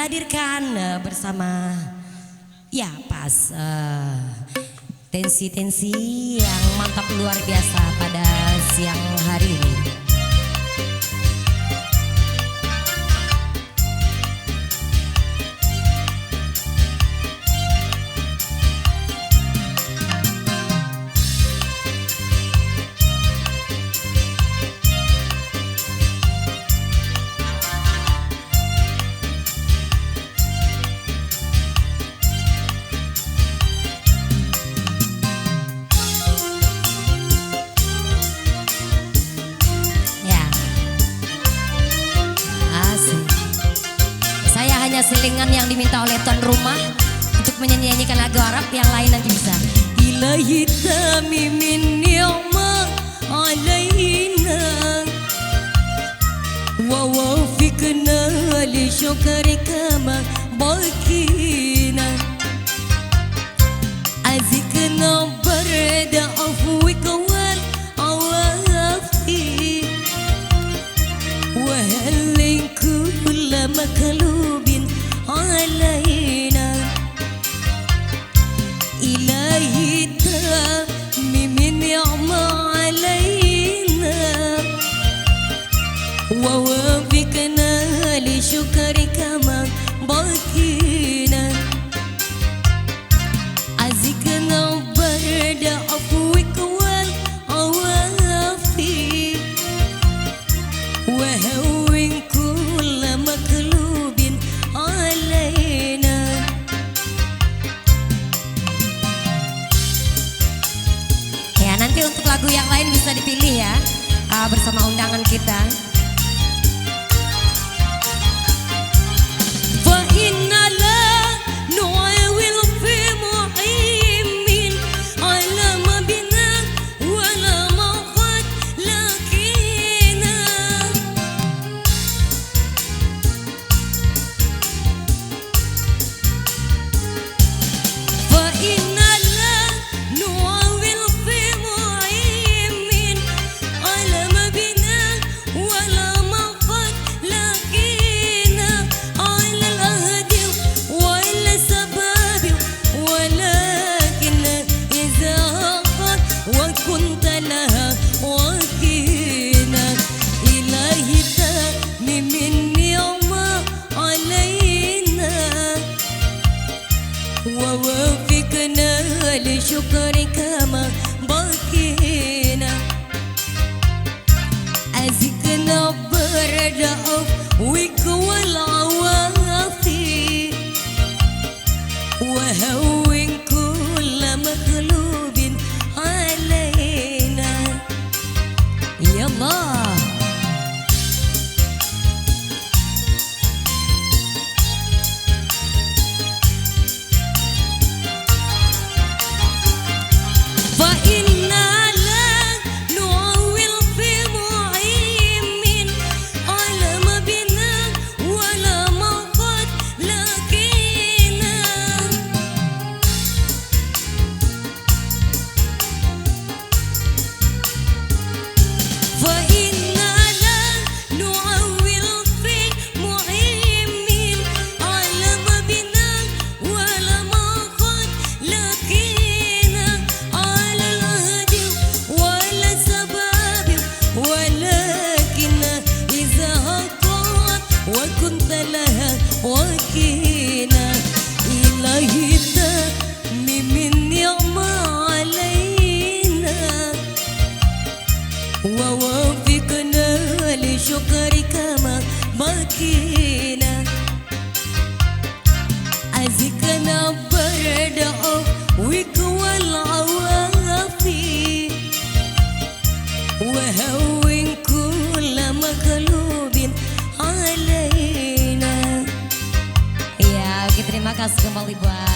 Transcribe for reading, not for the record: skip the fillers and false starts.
kita hadirkan bersama ya pas tensi-tensi yang mantap luar biasa pada siang hari ini. Hanya selingan yang diminta oleh tuan rumah untuk menyanyikan lagu Arab, yang lain nanti bisa. Ilahi tamimin ni'ma alaina wa wafiqna li syukrika ma bakina azikna barda afwika wal awafi wa halin kulla makalub علينا إلهي تمم النعمة علينا ووفقنا لشكرك ما بقينا أزكنا برد عفوك والعوافي وهون كل مقلوب علينا. Ya, nanti untuk lagu yang lain bisa dipilih ya bersama undangan kita. Fa inna la nu'awil fi mu'immin ala ma bina wala maqad lakina. ووفقنا لشكرك ما بقينا أزكنا برد عفوك والعوافي وهون كل مغلوب علينا يا الله. وكنت لها وكينا إلهي تمم النعمة علينا ووفقنا لشكرك ما بقينا أزكنا برد عفوك والعوافي وهون كل مغلوب علينا. Ya, oke, terima kasih kembali buat